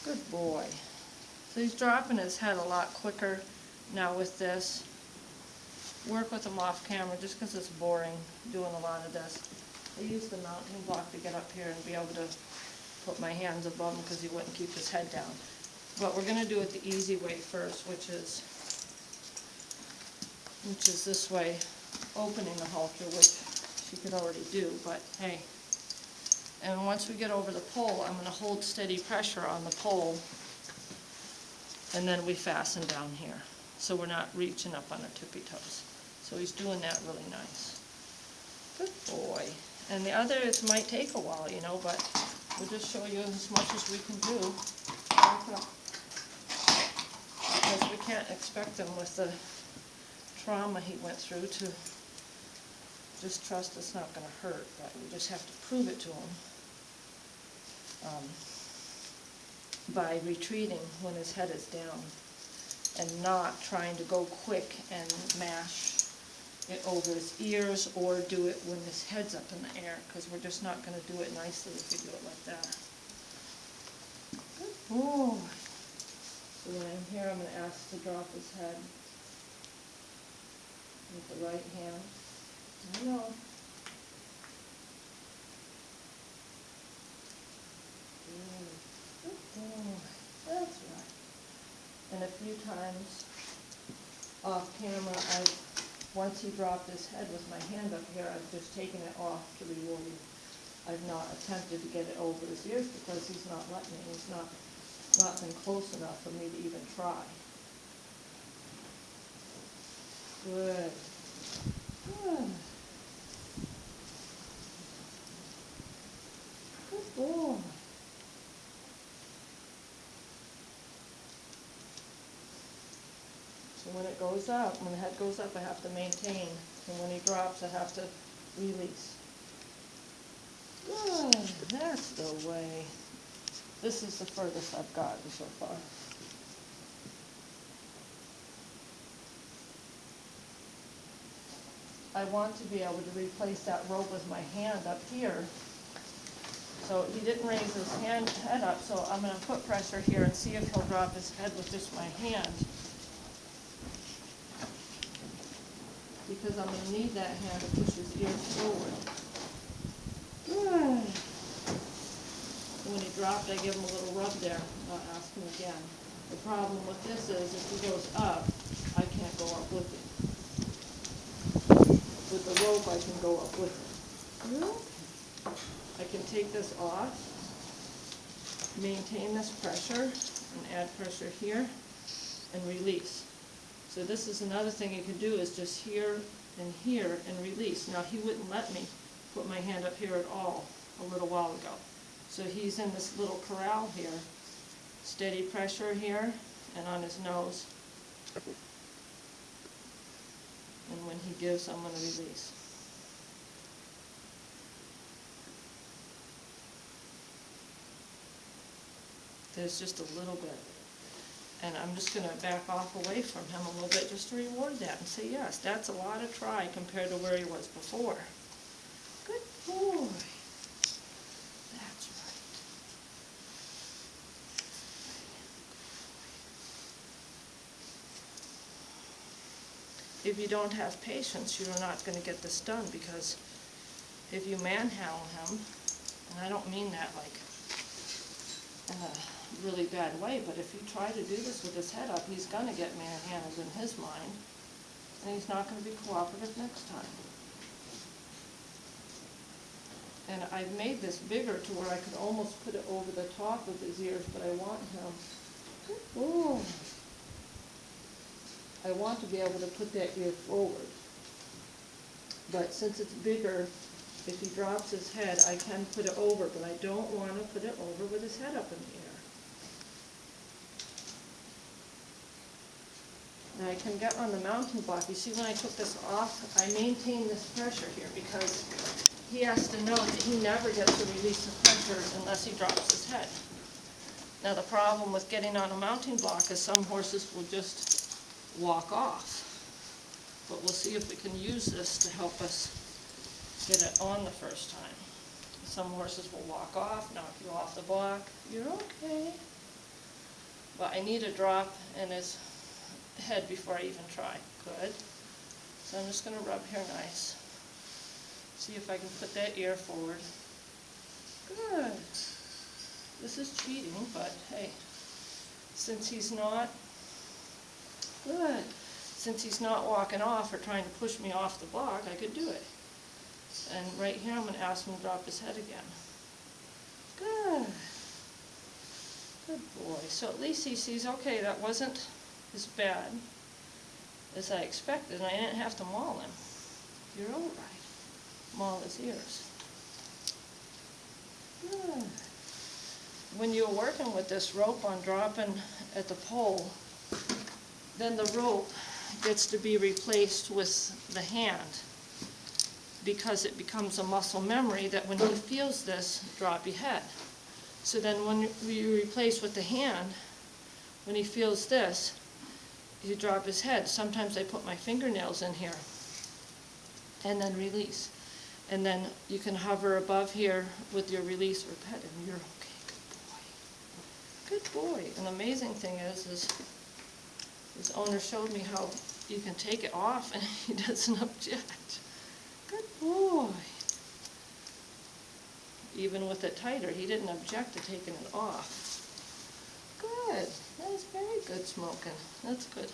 Good boy. So he's dropping his head a lot quicker now with this. Work with him off camera just because it's boring doing a lot of this. I use the mounting block to get up here and be able to put my hands above him because he wouldn't keep his head down. But we're going to do it the easy way first, which is this way, opening the halter, which she could already do, but hey. And once we get over the pole, I'm going to hold steady pressure on the pole, and then we fasten down here, so we're not reaching up on our tippy toes. So he's doing that really nice. Good boy. And the other, it might take a while, you know, but we'll just show you as much as we can do. Because we can't expect him with the trauma he went through to just trust it's not going to hurt, but we just have to prove it to him by retreating when his head is down and not trying to go quick and mash it over his ears or do it when his head's up in the air, because we're just not going to do it nicely if we do it like that. Good boy. So when I'm here, I'm going to ask to drop his head with the right hand. I know. Good boy. That's right. And a few times off camera, once he dropped his head with my hand up here, I've just taken it off to reward him. I've not attempted to get it over his ears because he's not letting me. He's not been close enough for me to even try. Good. Good. Good boy. So when it goes up, when the head goes up, I have to maintain. And when he drops, I have to release. Good. That's the way. This is the furthest I've gotten so far. I want to be able to replace that rope with my hand up here. So he didn't raise his head up, so I'm going to put pressure here and see if he'll drop his head with just my hand. Because I'm going to need that hand to push his ears forward. Good. When he dropped, I give him a little rub there. I'll ask him again. The problem with this is if he goes up, I can't go up with him. With the rope, I can go up with him. I can take this off, maintain this pressure, and add pressure here, and release. So this is another thing you can do, is just here and release. Now he wouldn't let me put my hand up here at all a little while ago. So he's in this little corral here. Steady pressure here and on his nose. And when he gives, I'm going to release. There's just a little bit. And I'm just going to back off away from him a little bit just to reward that and say, yes, that's a lot of try compared to where he was before. Good boy. That's right. If you don't have patience, you're not going to get this done, because if you manhandle him, and I don't mean that like in a really bad way, but if you try to do this with his head up, he's going to get manhandled in his mind, and he's not going to be cooperative next time. And I've made this bigger to where I could almost put it over the top of his ears, but I want him, ooh, I want to be able to put that ear forward. But since it's bigger, if he drops his head, I can put it over, but I don't want to put it over with his head up in the air. And I can get on the mounting block. You see, when I took this off, I maintain this pressure here because he has to know that he never gets to release the pressure unless he drops his head. Now the problem with getting on a mounting block is some horses will just walk off. But we'll see if we can use this to help us get it on the first time. Some horses will walk off, knock you off the block. You're okay. But I need a drop in his head before I even try. Good. So I'm just going to rub here nice. See if I can put that ear forward. Good. This is cheating, but hey, since he's not, good. Since he's not walking off or trying to push me off the block, I could do it. And right here I'm going to ask him to drop his head again. Good. Good boy. So at least he sees, okay, that wasn't as bad as I expected, and I didn't have to maul him. You're all right. Maul his ears. Good. When you're working with this rope on dropping at the pole, then the rope gets to be replaced with the hand, because it becomes a muscle memory that when he feels this, drop your head. So then when you replace with the hand, when he feels this, you drop his head. Sometimes I put my fingernails in here and then release. And then you can hover above here with your release or pet him. You're okay, good boy. Good boy. And the amazing thing is his owner showed me how you can take it off and he doesn't object. Good boy. Even with it tighter, he didn't object to taking it off. Good. That's very good smoking. That's good.